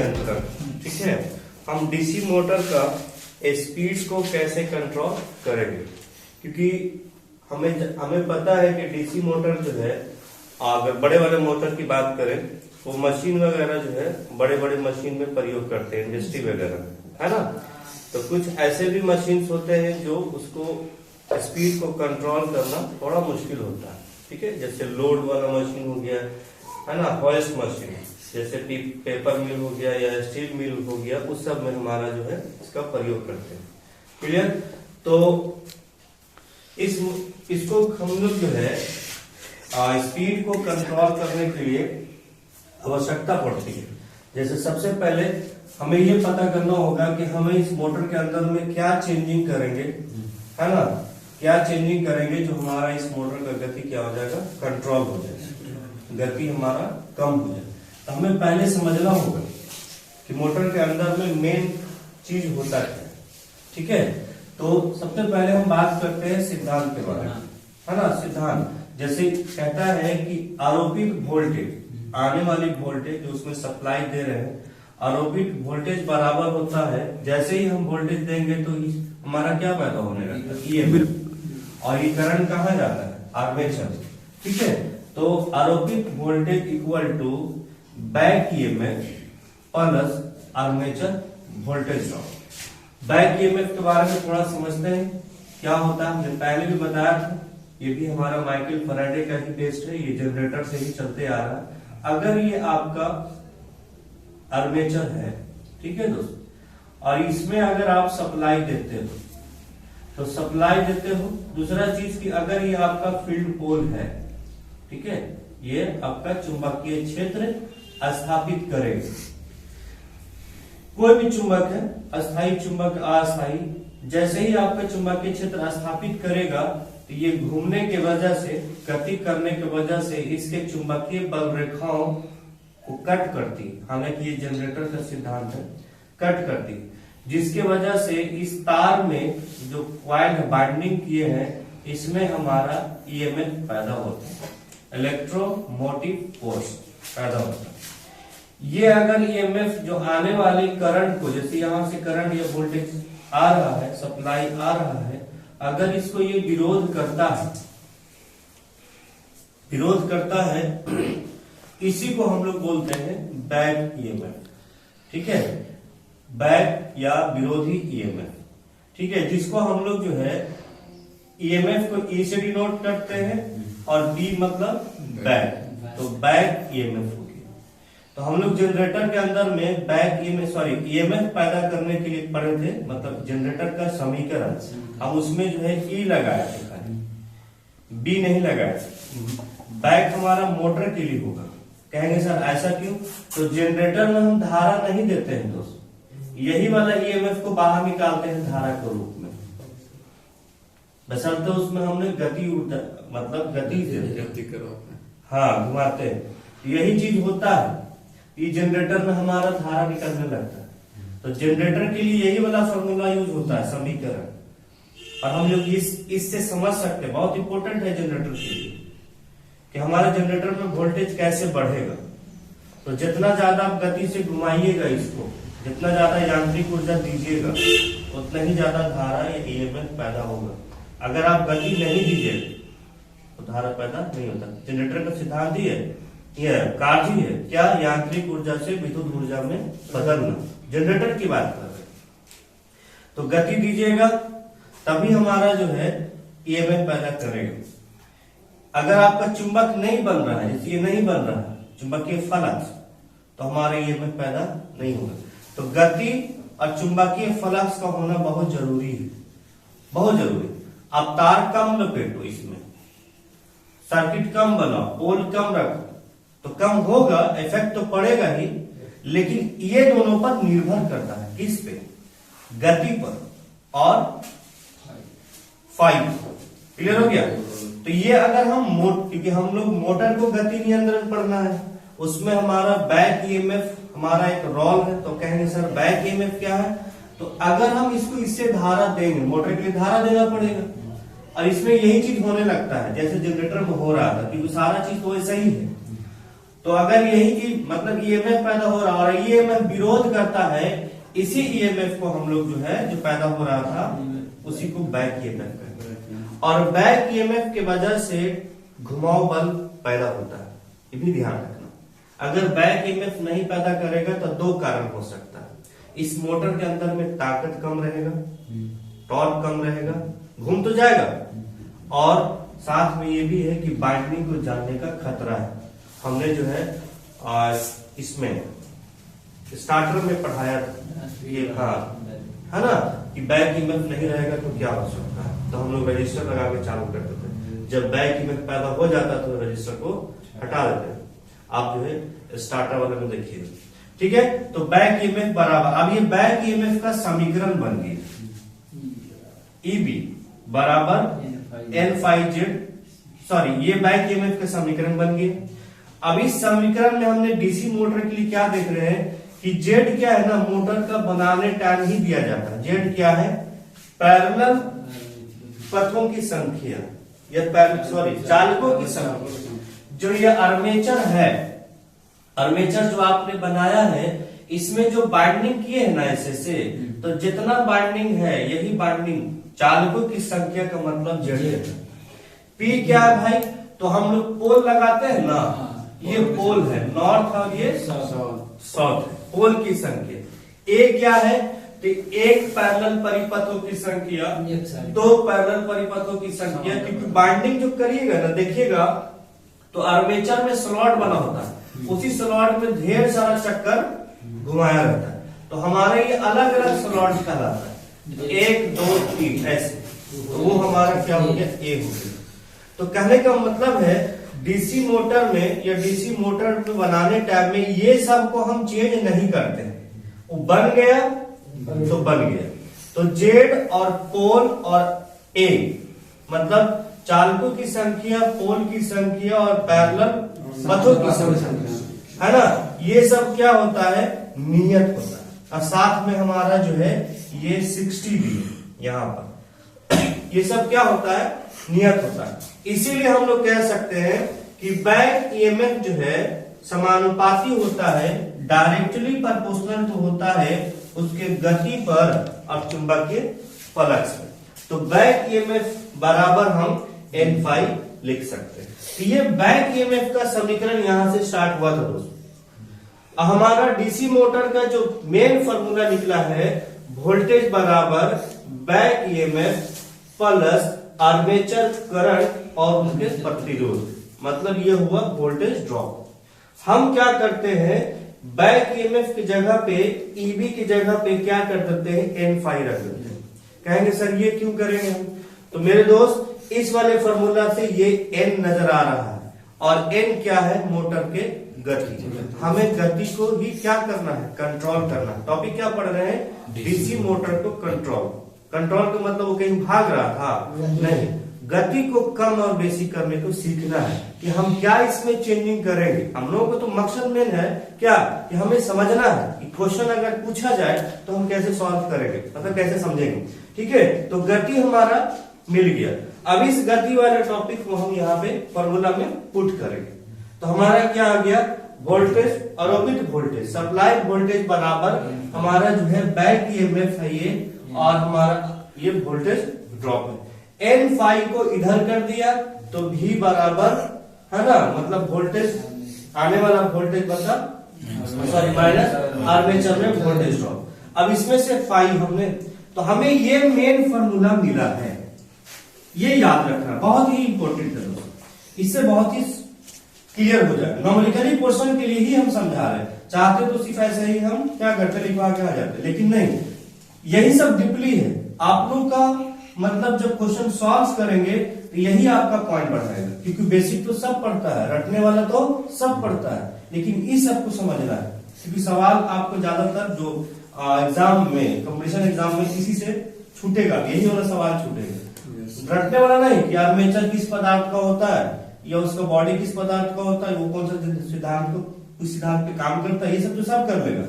नियंत्रण। ठीक है, हम डीसी मोटर का स्पीड को कैसे कंट्रोल करेंगे, क्योंकि हमें पता है कि डीसी मोटर जो है, अगर बड़े बड़े मोटर की बात करें तो मशीन वगैरह जो है बड़े बड़े मशीन में प्रयोग करते हैं, इंडस्ट्री वगैरह, है ना। तो कुछ ऐसे भी मशीन होते हैं जो उसको स्पीड को कंट्रोल करना थोड़ा मुश्किल होता है। ठीक है, जैसे लोड वाला मशीन हो गया, है ना, होइस्ट मशीन, जैसे पेपर मिल हो गया या स्टील मिल हो गया, उस सब में हमारा जो है इसका प्रयोग करते हैं। क्लियर। तो इसको हम लोग जो है स्पीड को कंट्रोल करने के लिए आवश्यकता पड़ती है। जैसे सबसे पहले हमें ये पता करना होगा कि हमें इस मोटर के अंदर में क्या चेंजिंग करेंगे, है ना, क्या चेंजिंग करेंगे जो हमारा इस मोटर का गति क्या हो जाएगा, कंट्रोल हो जाएगा, गति हमारा कम हो जाएगा। तो हमें पहले समझना होगा कि मोटर के अंदर में मेन चीज होता है। ठीक है, तो सबसे पहले हम बात करते हैं सिद्धांत के बारे में, है ना। सिद्धांत जैसे कहता है कि आरोपित वोल्टेज, आने वाली वोल्टेज जो उसमें सप्लाई दे रहे हैं, आरोपित वोल्टेज बराबर होता है, जैसे ही हम वोल्टेज देंगे तो हमारा क्या पैदा होने लगता है, ईएमएफ। और ये करंट कहाँ जाता है, आर्मेचर। ठीक है, तो आरोपित voltage equal to back EMF plus armature voltage drop. Back EMF के बारे में थोड़ा समझते हैं क्या होता है। हमने पहले भी बताया था, ये भी हमारा माइकल फैराडे का ही बेस्ड है, ये जनरेटर से ही चलते आ रहा है। अगर ये आपका आर्मेचर है, ठीक है दोस्त, और इसमें अगर आप सप्लाई देते हो तो सप्लाई देते हो। दूसरा चीज कि अगर ये आपका फील्ड पोल है, ठीक है, ये आपका चुंबकीय क्षेत्र स्थापित करेगा। कोई भी चुंबक है, अस्थायी चुंबक, अस्थायी, जैसे ही आपका चुंबकीय क्षेत्र स्थापित करेगा तो ये घूमने की वजह से, गति करने की वजह से इसके चुंबकीय बल रेखाओं को कट करती है। हालांकि ये जनरेटर का सिद्धांत है, कट करती है, जिसके वजह से इस तार में जो कॉइल बाइंडिंग किए हैं इसमें हमारा ईएमएफ पैदा होता है, इलेक्ट्रोमोटिव फोर्स पैदा होता है। ये अगर ईएमएफ जो आने वाली करंट को, जैसे यहां से करंट या वोल्टेज आ रहा है, सप्लाई आ रहा है, अगर इसको ये विरोध करता है, इसी को हम लोग बोलते हैं बैक ईएमएफ। ठीक है, बैक या विरोधी ईएमएफ। ठीक है, जिसको हम लोग जो है ईएमएफ को ई से डिनोट करते हैं और बी मतलब बैक, तो बैक ईएमएफ हो गया। तो हम लोग जनरेटर के अंदर में बैक ईएमएफ पैदा करने के लिए पढ़े थे, मतलब जनरेटर का समीकरण हम उसमें जो है ई लगाए थे, बी नहीं लगाए थे। बैक हमारा मोटर के लिए होगा। कहेंगे सर ऐसा क्यों, तो जनरेटर में हम धारा नहीं देते हैं दोस्त, यही वाला ईएमएफ को बाहर निकालते हैं धारा के रूप में, बशर्ते उसमें हमने गति मतलब गति से हाँ घुमाते हैं, यही चीज होता है। ये जनरेटर में हमारा धारा निकलने लगता है, तो जनरेटर के लिए यही वाला फॉर्मूला यूज होता है, समीकरण। और हम लोग इससे समझ सकते हैं, बहुत इंपॉर्टेंट है जनरेटर के लिए कि हमारे जनरेटर में वोल्टेज कैसे बढ़ेगा। तो जितना ज्यादा आप गति से घुमाइएगा इसको, जितना ज्यादा यांत्रिक ऊर्जा दीजिएगा, उतना ही ज्यादा धारा या ईएमएफ पैदा होगा। अगर आप गति नहीं दीजिएगा तो धारा पैदा नहीं होता। जनरेटर का सिद्धांत ही है, यह कार्य है क्या, यांत्रिक ऊर्जा से विद्युत ऊर्जा में बदलना। जनरेटर की बात कर रहे, तो गति दीजिएगा तभी हमारा जो है ईएमएफ पैदा करेगा। अगर आपका चुंबक नहीं बन रहा है, जैसे ये नहीं बन रहा है चुंबकीय फ्लक्स, तो हमारा ईएमएफ पैदा नहीं होगा। तो गति और चुंबकीय फ्लक्स का होना बहुत जरूरी है, बहुत जरूरी। आप तार कम लपेटो, इसमें सर्किट कम बनाओ, पोल कम रखो, तो कम होगा, इफेक्ट तो पड़ेगा ही, लेकिन ये दोनों पर निर्भर करता है, किस पे, गति पर और फाइव। क्लियर हो गया। तो ये अगर हम क्योंकि हम लोग मोटर को गति नियंत्रण पढ़ना है, उसमें हमारा बैक ईएमएफ हमारा एक रोल है। तो कहेंगे सर बैक ईएमएफ क्या है, तो अगर हम इसको इससे धारा देंगे, मोटर के लिए धारा देना पड़ेगा, और इसमें यही चीज होने लगता है जैसे जनरेटर में हो रहा था, क्योंकि सारा चीज तो वैसा ही है। तो अगर यही की मतलब ईएमएफ पैदा हो रहा और ईएमएफ विरोध करता है इसी ईएमएफ को हम लोग जो है जो पैदा हो रहा था उसी को बैक ईएमएफ कहते हैं। और बैक ईएमएफ के वजह से घुमाव बल पैदा होता है, ये भी ध्यान रखना। अगर बैक ईएमएफ नहीं पैदा करेगा तो दो कारण हो सकता है, इस मोटर के अंदर में ताकत कम रहेगा, टॉर्क कम रहेगा, घूम तो जाएगा, और साथ में ये भी है कि बाइंडिंग को जानने का खतरा है। हमने जो है इसमें स्टार्टर में पढ़ाया था ये, हाँ है ना, कि बैक ईएमएफ नहीं रहेगा तो क्या हो सकता है, तो हम लोग रजिस्टर लगा के चालू करते थे। जब बैक ईएमएफ पैदा हो जाता तो रजिस्टर को हटा देते हैं। आप जो है स्टार्टर वाले में देखिए, ठीक है। तो बैक ईएमएफ बराबर, अब ये बैक ईएमएफ का समीकरण बन गया ईबी बराबर एन फाई जेड, सॉरी ये बैक ईएमएफ का समीकरण बन गया। अब इस समीकरण में हमने डीसी मोटर के लिए क्या देख रहे हैं कि जेड क्या है ना, मोटर का बनाने टाइम ही दिया जाता है। जेड क्या है, पैरेलल पथों की संख्या या सॉरी चालकों की संख्या। जो ये आर्मेचर है, आर्मेचर जो आपने बनाया है इसमें जो बाइंडिंग किए है ना ऐसे से, तो जितना बाइंडिंग है यही बाइंडिंग चालकों की संख्या का मतलब जेड है। पी क्या है भाई, तो हम लोग पोल लगाते हैं ना, ये पोल है नॉर्थ और ये साउथ है, पोल की संख्या। ए क्या है, तो एक पैरेलल परिपथों की संख्या, दो पैरेलल परिपथों की संख्या, क्योंकि बाइंडिंग जो करिएगा ना देखिएगा तो आर्मेचर में स्लॉट बना होता है, उसी स्लॉट में ढेर सारा चक्कर घुमाया रहता है, तो हमारे ये अलग अलग स्लॉट कहलाता है, 1 2 3 ऐसे, तो वो हमारा क्या हो गया, ए हो गया। तो कहने का मतलब है डीसी मोटर में या डीसी मोटर में बनाने टाइम में ये सब को हम चेंज नहीं करते हैं, वो बन गया तो बन गया। तो जेड और पोल और ए मतलब चालकों की संख्या, पोल की संख्या और पैरेलल पथों की संख्या है ना, ये सब क्या होता है, नियत होता है। और साथ में हमारा जो है ये 60 भी है यहाँ पर, ये सब क्या होता है, नियत होता है। इसीलिए हम लोग कह सकते हैं कि बैक ईएमएफ जो है समानुपाती होता है, डायरेक्टली प्रोपोर्शनल तो होता है उसके गति पर और चुंबकीय फ्लक्स में। तो बैक ईएमएफ बराबर हम एन फाई लिख सकते हैं। तो ये बैक ईएमएफ का समीकरण यहां से स्टार्ट हुआ था दोस्तों। हमारा डीसी मोटर का जो मेन फॉर्मूला निकला है, वोल्टेज बराबर back EMF plus armature current और उनके प्रतिरोध, मतलब ये हुआ वोल्टेज ड्रॉप। हम क्या करते हैं, बैक ईएमएफ की जगह पे ईबी की जगह पे क्या कर देते हैं, एन फाई रख देते हैं। कहेंगे सर ये क्यों करेंगे हम, तो मेरे दोस्त इस वाले फॉर्मूला से ये एन नजर आ रहा है, और एन क्या है, मोटर के गति। हमें गति को ही क्या करना है, कंट्रोल करना है। टॉपिक क्या पढ़ रहे हैं, डीसी मोटर को कंट्रोल। कंट्रोल का मतलब वो कहीं भाग रहा था नहीं, गति को कम और बेसी करने को सीखना है कि हम क्या इसमें चेंजिंग करेंगे। हम लोगों को तो मकसद मेन है क्या, कि हमें समझना है कि क्वेश्चन अगर पूछा जाए तो हम कैसे सॉल्व करेंगे, मतलब कैसे समझेंगे। ठीक है, तो गति हमारा मिल गया। अब इस गति वाले टॉपिक को हम यहाँ पे फॉर्मूला में पुट करेंगे। तो हमारा क्या आ गया, वोल्टेज आरोपित वोल्टेज, सप्लाई वोल्टेज बराबर हमारा जो है बैक ईएमएफ है ये, और हमारा ये वोल्टेज ड्रॉप है। एन फाई को इधर कर दिया तो भी बराबर है ना, मतलब वोल्टेज आने वाला वोल्टेज बता सॉरी माइनस आर्मेचर में वोल्टेज ड्रॉप। अब इसमें से फाई हमने, तो हमें ये मेन फॉर्मूला मिला है, ये याद रखना बहुत ही इंपॉर्टेंट है दोस्तों, इससे बहुत ही क्लियर हो जाएगा। नॉमेरिकली पोर्शन के लिए ही हम समझा रहे हैं, चाहते तो सिर्फ ऐसे ही हम क्या करते, लिखवा के आ जाते, लेकिन नहीं, यही सब डीपली है। आप लोग का मतलब जब क्वेश्चन सॉल्व करेंगे तो यही आपका पॉइंट बढ़ाएगा, क्योंकि बेसिक तो सब पढ़ता है, रटने वाला तो सब पढ़ता है, लेकिन इस सब को समझना है, क्योंकि सवाल आपको ज्यादातर जो एग्जाम में, कंपटीशन एग्जाम में किसी से छूटेगा, यही वाला सवाल छूटेगा। रटने वाला नहीं कि आर्मेचर किस पदार्थ का होता है या उसका बॉडी किस पदार्थ का होता है, वो कौन सा सिद्धांत को उस सिद्धांत पे काम करता है, ये सब तो सब कर लेगा।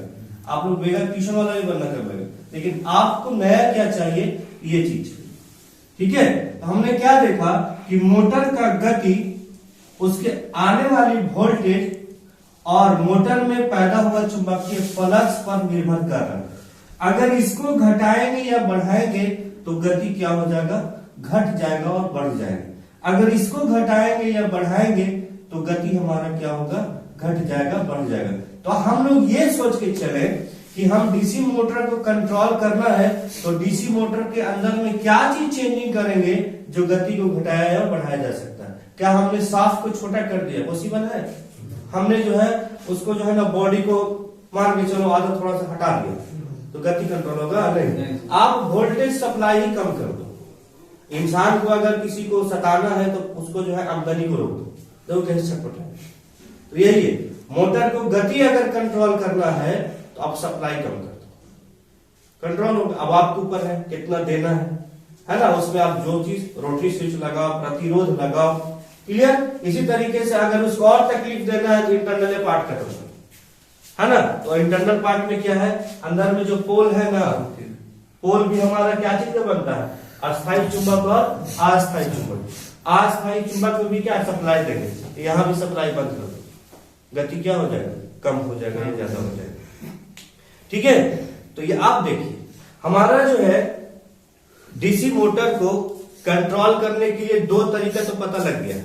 आप लोग बेगा ट्यूशन वाला भी बनना कर लेगा, लेकिन आपको नया क्या चाहिए, ये चीज। ठीक है, तो हमने क्या देखा कि मोटर का गति उसके आने वाली वोल्टेज और मोटर में पैदा हुआ चुंबकीय फ्लक्स पर निर्भर कर रहा है। अगर इसको घटाएंगे या बढ़ाएंगे तो गति क्या हो जाएगा, घट जाएगा और बढ़ जाएगा। अगर इसको घटाएंगे या बढ़ाएंगे तो गति हमारा क्या होगा, घट जाएगा, बढ़ जाएगा। तो हम लोग ये सोच के चले कि हम डीसी मोटर को कंट्रोल करना है तो डीसी मोटर के अंदर में क्या चीज चेंजिंग करेंगे जो गति को घटाया या बढ़ाया जा सकता है। क्या हमने शाफ्ट को छोटा कर दिया, पॉसिबल है? हमने जो है उसको जो है ना बॉडी को मान के चलो आधा थोड़ा सा हटा दिया तो गति कंट्रोल होगा नहीं। आप वोल्टेज सप्लाई ही कम कर दो। इंसान को अगर किसी को सताना है तो उसको जो है आमदनी को रोक दो, तो कैसे छटपट है। तो यही है, मोटर को गति अगर कंट्रोल करना है तो आप सप्लाई कम कर दो, कंट्रोल होगा। अब आपके ऊपर है कितना देना है ना। उसमें आप जो चीज रोटरी स्विच लगाओ, प्रतिरोध लगाओ, क्लियर। इसी तरीके से अगर उसको और तकलीफ देना है तो इंटरनल पार्ट का है ना। तो इंटरनल पार्ट में क्या है, अंदर में जो पोल है ना, पोल भी हमारा क्या चीज का बनता है, अस्थायी चुंबक और अस्थायी चुंबक। अस्थायी चुंबक में भी क्या सप्लाई देंगे, यहाँ भी सप्लाई बंद कर दो, गति क्या हो जाएगा, कम हो जाएगा या ज्यादा हो जाएगा। ठीक है, तो ये आप देखिए हमारा जो है डीसी मोटर को कंट्रोल करने के लिए दो तरीका तो पता लग गया,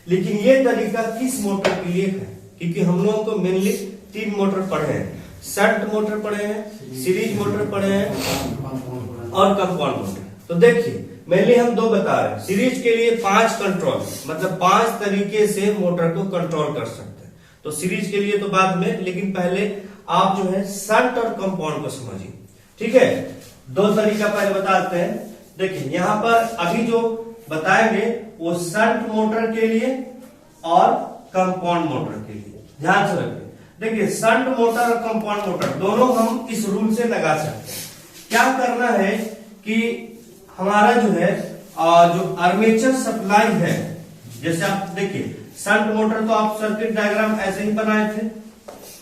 लेकिन ये तरीका किस मोटर के लिए है, क्योंकि हम लोगों को मेनली 3 मोटर पढ़े हैं। शंट मोटर पढ़े हैं, सीरीज मोटर पढ़े हैं और कंपाउंड मोटर। तो देखिए मेनली हम 2 बता रहे हैं। सीरीज के लिए 5 कंट्रोल, मतलब 5 तरीके से मोटर को कंट्रोल कर सकते हैं। तो सीरीज के लिए तो बाद में, लेकिन पहले आप जो है शंट और कंपाउंड को समझिए। ठीक है, 2 तरीका पहले बताते हैं। देखिए यहाँ पर अभी जो बताएंगे वो शंट मोटर के लिए और कंपाउंड मोटर के लिए, ध्यान से रखिए। देखिए शंट मोटर और कंपाउंड मोटर दोनों हम इस रूल से लगा सकते हैं। क्या करना है कि हमारा जो है जो आर्मेचर सप्लाई है, जैसे आप देखिए शंट मोटर तो आप सर्किट डायग्राम ऐसे ही बनाए थे,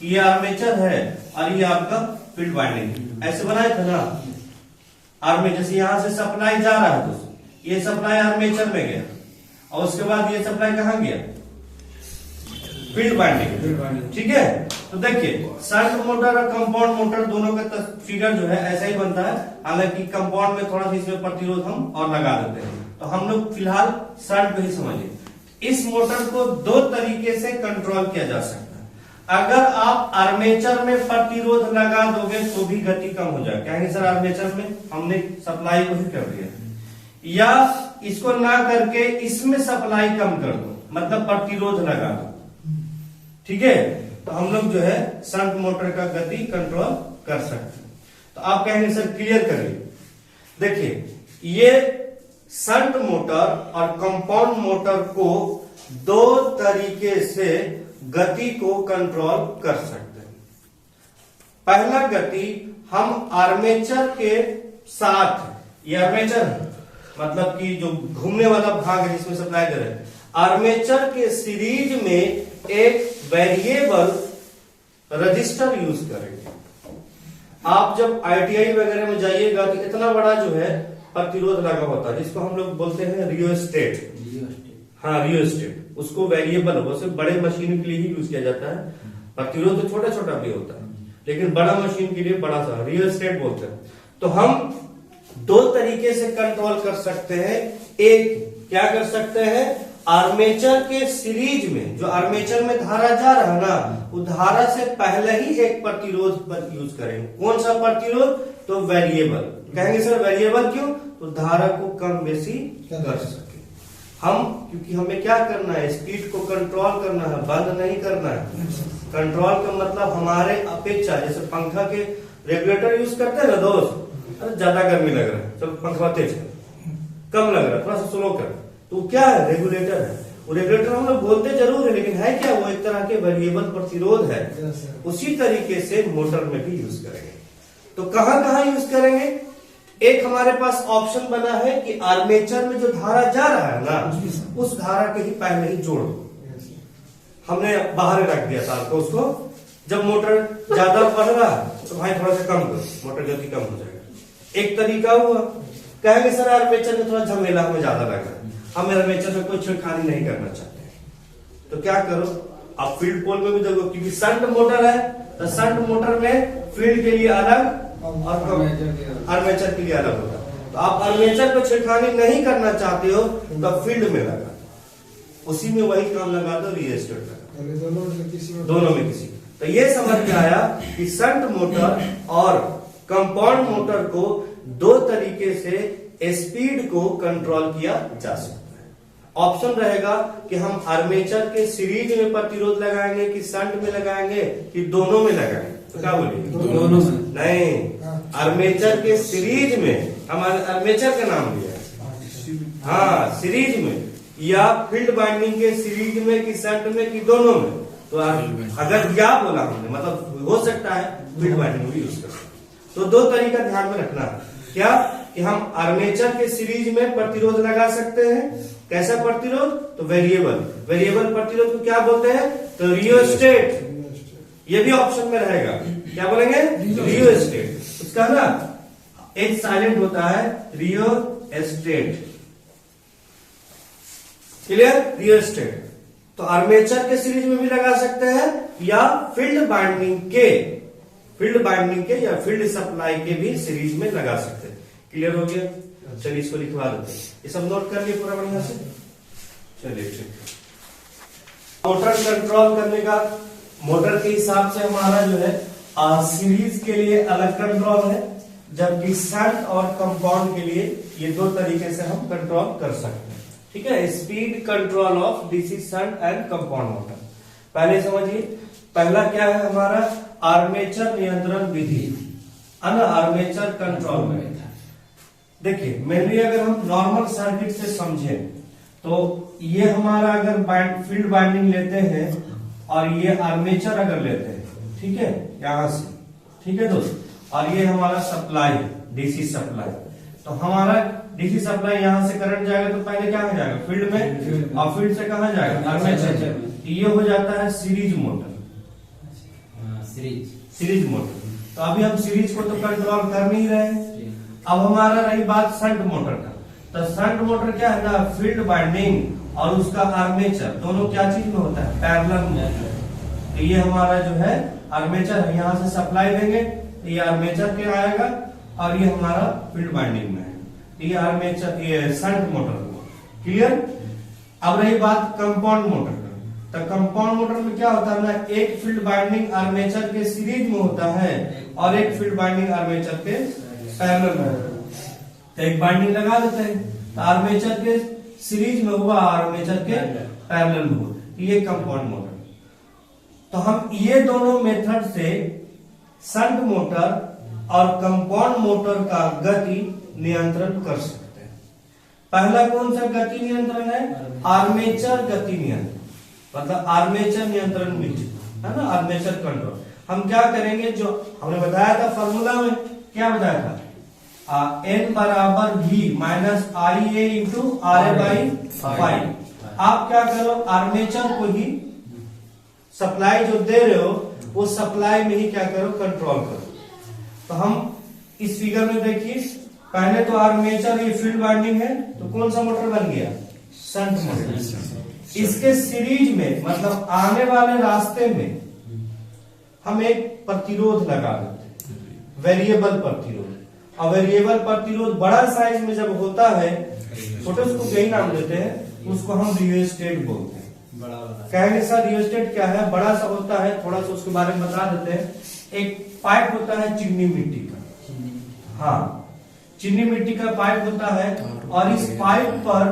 ये आर्मेचर है और ये आपका फील्ड वाइंडिंग, ऐसे बनाए थे ना। आर्मेचर से यहां से सप्लाई जा रहा है तो ये सप्लाई आर्मेचर में गया और उसके बाद ये सप्लाई कहां गया, फील्ड वाइंडिंग। ठीक है, तो देखिए शंट मोटर और कंपाउंड मोटर दोनों का फिगर जो है ऐसा ही बनता है। हालांकि कंपाउंड में थोड़ा सा इसमें प्रतिरोध हम और लगा देते हैं। तो हम लोग फिलहाल शंट पे ही समझिए। इस मोटर को 2 तरीके से कंट्रोल किया जा सकता है। अगर आप आर्मेचर में प्रतिरोध लगा दोगे तो भी गति कम हो जाएगी, कहेंगे सर आर्मेचर में हमने सप्लाई को ही कर दिया, या इसको ना करके इसमें सप्लाई कम कर दो, मतलब प्रतिरोध लगा दो। ठीक है, तो हम लोग जो है शंट मोटर का गति कंट्रोल कर सकते हैं। तो आप कहेंगे सर क्लियर करिए। देखिए ये शंट मोटर और कंपाउंड मोटर को 2 तरीके से गति को कंट्रोल कर सकते हैं। पहला गति हम आर्मेचर के साथ, ये आर्मेचर मतलब कि जो घूमने वाला भाग है जिसमें सप्लाई दे रहे हैं, आर्मेचर के सीरीज में एक वेरिएबल रजिस्टर यूज करेंगे। आप जब आईटीआई वगैरह में जाइएगा तो इतना बड़ा जो है प्रतिरोध लगा होता है जिसको हम लोग बोलते हैं रियोस्टेट। हाँ रियोस्टेट, उसको वेरिएबल हो, सिर्फ बड़े मशीन के लिए ही यूज किया जाता है। प्रतिरोध तो छोटा छोटा भी होता है, लेकिन बड़ा मशीन के लिए बड़ा सा रियोस्टेट बोलते हैं। तो हम 2 तरीके से कंट्रोल कर सकते हैं। एक क्या कर सकते हैं, आर्मेचर के सीरीज में, जो आर्मेचर में धारा जा रहा है ना, वो धारा से पहले ही एक प्रतिरोध पर यूज करेंगे। कौन सा प्रतिरोध, तो वेरिएबल। कहेंगे सर वेरिएबल क्यों, तो धारा को कम बेसी कर सके हम, क्योंकि हमें क्या करना है, स्पीड को कंट्रोल करना है, बंद नहीं करना है। कंट्रोल का मतलब हमारे अपेक्षा, जैसे पंखा के रेगुलेटर यूज करते हैं ना दोस्त, अरे ज्यादा गर्मी लग रहा है चलो पंखा तेज कर, कम लग रहा है थोड़ा सा स्लो कर, तो क्या है, रेगुलेटर है। वो रेगुलेटर हम लोग बोलते जरूर है, लेकिन है क्या, वो एक तरह के वेरिएबल प्रतिरोध है। उसी तरीके से मोटर में भी यूज करेंगे। तो कहां कहां यूज करेंगे, एक हमारे पास ऑप्शन बना है कि आर्मेचर में जो धारा जा रहा है ना, उस धारा के ही पहले ही जोड़ दो। हमने बाहर रख दिया था तो उसको, जब मोटर ज्यादा बढ़ रहा है तो भाई थोड़ा सा कम करो, मोटर गति कम हो जाएगा। एक तरीका हुआ। कहेंगे सर आर्मेचर में थोड़ा झमेला हमें ज्यादा लग रहा है, हम आर्मेचर में कोई छेड़खानी नहीं करना चाहते, तो क्या करो, आप फील्ड पोल में भी देखो, क्योंकि शंट मोटर है तो शंट मोटर में फील्ड के लिए अलग और आर्मेचर के लिए अलग होता है। तो आप आर्मेचर को छेड़खानी नहीं करना चाहते हो तो फील्ड में लगा, उसी में वही काम लगा दो, रिएस्टेट लगा, दोनों में किसी। तो ये समझ में आया कि शंट मोटर और कंपाउंड मोटर को दो तरीके से स्पीड को कंट्रोल किया जा सकता है। ऑप्शन रहेगा कि हम आर्मेचर के सीरीज में प्रतिरोध लगाएंगे कि शंट में लगाएंगे कि दोनों में लगाएंगे, तो क्या बोलेंगे? दोनों में। नहीं, आर्मेचर के सीरीज में, हम आर्मेचर का नाम लिया, हाँ सीरीज में, या फील्ड बाइंडिंग के सीरीज में कि शंट में कि दोनों में। तो अगर क्या बोला हमने, मतलब हो सकता है फील्ड बाइंडिंग में यूज कर सकते। तो दो तरीका ध्यान में रखना, क्या कि हम आर्मेचर के सीरीज में प्रतिरोध लगा सकते हैं। कैसा प्रतिरोध? तो वेरिएबल प्रतिरोध को क्या बोलते हैं? तो रियोस्टेट। ये भी ऑप्शन में रहेगा, क्या बोलेंगे? रियोस्टेट। उसका ना एक साइलेंट होता है, रियोस्टेट। क्लियर? रियोस्टेट। तो आर्मेचर के सीरीज में भी लगा सकते हैं या फील्ड बाइंडिंग के या फील्ड सप्लाई के भी सीरीज में लगा सकते हैं। क्लियर हो गया? चलिए इसको लिखवा देते हैं, ये सब नोट कर लिए पूरा बढ़िया से। चलिए ठीक। मोटर कंट्रोल करने का, मोटर के हिसाब से हमारा जो है सीरीज के लिए अलग कंट्रोल है, जबकि शंट और कंपाउंड के लिए ये दो तरीके से हम कंट्रोल कर सकते हैं। ठीक है, speed control of DC shunt and compound motor. पहले समझिए, पहला क्या है हमारा? आर्मेचर नियंत्रण विधि, आर्मेचर कंट्रोल में। देखिए मेनली अगर हम नॉर्मल सर्किट से समझें तो ये हमारा अगर फील्ड बाइंडिंग लेते हैं और ये आर्मेचर अगर लेते हैं, ठीक है, यहां से, ठीक है दोस्त, और ये हमारा सप्लाई, डीसी सप्लाई। तो हमारा डीसी सप्लाई यहां से करंट जाएगा तो पहले क्या हो जाएगा? फील्ड में, और फील्ड से कहां जाएगा? आर्मेचर। ये हो जाता है सीरीज मोटर, सीरीज मोटर। तो अभी हम सीरीज को तो कंट्रोल कर नहीं रहे हैं। अब हमारा रही बात शंट मोटर का, तो शंट मोटर क्या है ना, फील्ड बाइंडिंग और उसका आर्मेचर दोनों क्या चीज में होता है? पैरेलल में। तो ये हमारा जो है आर्मेचर है, यहां से सप्लाई देंगे तो ये आर्मेचर के आएगा और ये हमारा फील्ड बाइंडिंग में है। ये आर्मेचर, ये शंट मोटर को। क्लियर? अब रही बात कंपाउंड मोटर का, तो कंपाउंड मोटर में क्या होता है ना, एक फील्ड बाइंडिंग आर्मेचर के सीरीज में होता है और एक फील्ड बाइंडिंग आर्मेचर के पैरेलल में होता है। तो एक बाइंडिंग लगा देते हैं, तो आर्मेचर के सीरीज में हुआ, आर्मेचर के पैरेलल में हुआ, ये कंपाउंड मोटर। तो हम ये दोनों मेथड से शंट मोटर और कंपाउंड मोटर का गति नियंत्रण कर सकते हैं। पहला कौन सा गति नियंत्रण है? आर्मेचर गति नियंत्रण, मतलब आर्मेचर नियंत्रण विधि है ना, आर्मेचर कंट्रोल। हम क्या करेंगे, जो हमने बताया था फॉर्मूला में, क्या बताया था? N बराबर V minus I A into R A by 5। आप क्या करो, आर्मेचर को ही सप्लाई जो दे रहे हो वो सप्लाई में ही क्या करो, कंट्रोल करो। तो हम इस फिगर में देखिए, पहले तो आर्मेचर ये फील्ड बाइंडिंग है, तो कौन सा मोटर बन गया? Shunt motor. इसके सीरीज में, मतलब आने वाले रास्ते में हम एक प्रतिरोध लगा देते हैं, वेरिएबल प्रतिरोध। और वेरिएबल प्रतिरोध बड़ा साइज में जब होता है, छोटे उसको यही नाम देते हैं, उसको हम रियोस्टेट बोलते हैं। कहेंगे सर रियोस्टेट क्या है? बड़ा सा होता है, थोड़ा सा उसके बारे में बता देते हैं। एक पाइप होता है चीनी मिट्टी का, हाँ चीनी मिट्टी का पाइप होता है, और इस पाइप पर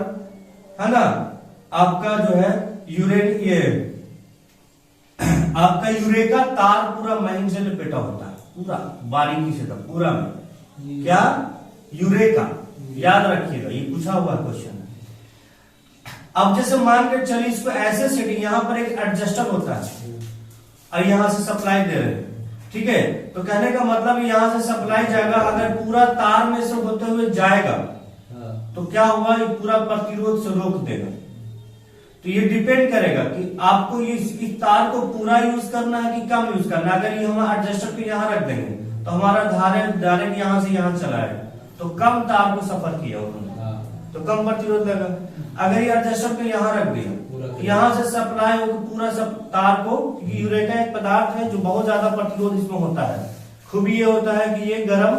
है ना आपका जो है आपका यूरेका तार पूरा महीन से लपेटा होता है, पूरा बारीकी से, था पूरा में क्या? यूरेका। याद रखिएगा, ये पूछा हुआ क्वेश्चन है। अब जैसे मान के चलिए इसको ऐसे सेटिंग, यहां पर एक एडजस्टर होता है और यहां से सप्लाई दे रहे हैं, ठीक है। तो कहने का मतलब यहां से सप्लाई जाएगा, अगर पूरा तार में से होते हुए जाएगा तो क्या हुआ, ये पूरा प्रतिरोध से रोक देगा। तो ये डिपेंड करेगा कि आपको इस तार को पूरा यूज करना है कि कम यूज करना है। अगर ये हम एडजस्टर को यहाँ रख देंगे तो हमारा डायरेक्ट यहाँ से यहाँ चलाएगा, तो कम तार को सफर किया उन्होंने, तो कम प्रतिरोध लगा। अगर ये एडजस्टर को यहाँ रख दिया यहाँ से सप्लाई होकर पूरा सब तार को, यूरेका एक पदार्थ है जो बहुत ज्यादा प्रतिरोध इसमें होता है। खूबी ये होता है कि ये गर्म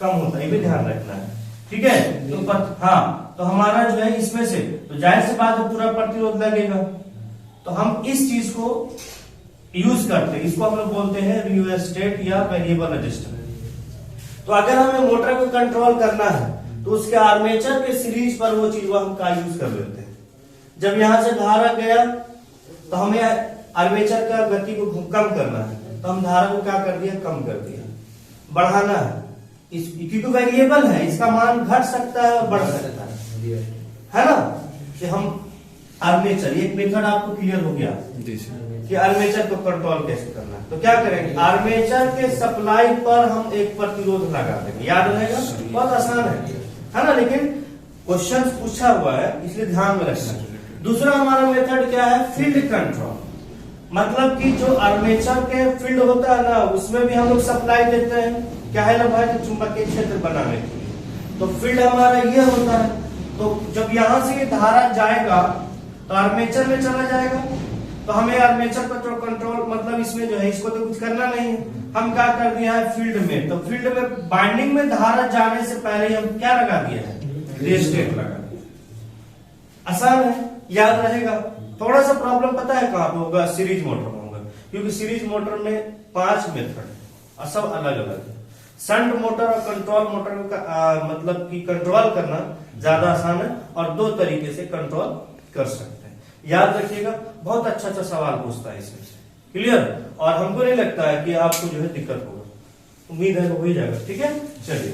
कम होता है, ये भी ध्यान रखना है, ठीक है। तो हाँ, तो हमारा जो है इसमें से तो जाहिर सी बात है पूरा प्रतिरोध लगेगा, तो हम इस चीज को यूज करते हैं, इसको हम लोग बोलते हैं रियोस्टेट या वेरिएबल रजिस्टर। तो अगर हमें मोटर को कंट्रोल करना है तो उसके आर्मेचर के सीरीज पर वो चीज हम का यूज कर लेते हैं। जब यहां से धारा गया तो हमें आर्मेचर का गति को कम करना है, तो हम धारा को क्या कर दिया, कम कर दिया। बढ़ाना है क्योंकि वेरिएबल है, इसका मान घट सकता है और बढ़ सकता है ना। कि हम आर्मेचर, एक मेथड आपको क्लियर हो गया कि आर्मेचर को कंट्रोल कैसे करना है। तो क्या करेंगे, आर्मेचर के सप्लाई पर हम एक प्रतिरोध लगा देंगे, याद रहेगा, बहुत आसान है ना। लेकिन क्वेश्चन पूछा हुआ है इसलिए ध्यान में रखना। दूसरा हमारा मेथड क्या है, फील्ड कंट्रोल। मतलब कि जो आर्मेचर के फील्ड होता है ना, उसमें भी हम लोग सप्लाई देते हैं, क्या है ना भाई, चुंबकीय क्षेत्र बनाने के लिए। तो फील्ड हमारा ये होता है। तो जब यहां से ये धारा जाएगा तो आर्मेचर में चला जाएगा, तो हमें आर्मेचर पर जो कंट्रोल, मतलब इसमें जो है इसको तो कुछ करना नहीं है, हम क्या कर दिया है फील्ड में। तो फील्ड में बाइंडिंग में धारा जाने से पहले ही हम क्या लगा दिया है, रियोस्टेट लगा दिया। आसान है, याद रहेगा। थोड़ा सा प्रॉब्लम पता है कहां पे होगा, सीरीज मोटर में होगा, क्योंकि सीरीज मोटर में 5 मेथड है और सब अलग अलग है। शंट मोटर और कंट्रोल मोटर का मतलब कि कंट्रोल करना ज्यादा आसान है और 2 तरीके से कंट्रोल कर सकते हैं। याद रखिएगा, बहुत अच्छा सवाल पूछता है इसमें से, क्लियर। और हमको नहीं लगता है कि आपको जो है दिक्कत होगा, उम्मीद है हो ही जाएगा, ठीक है। चलिए।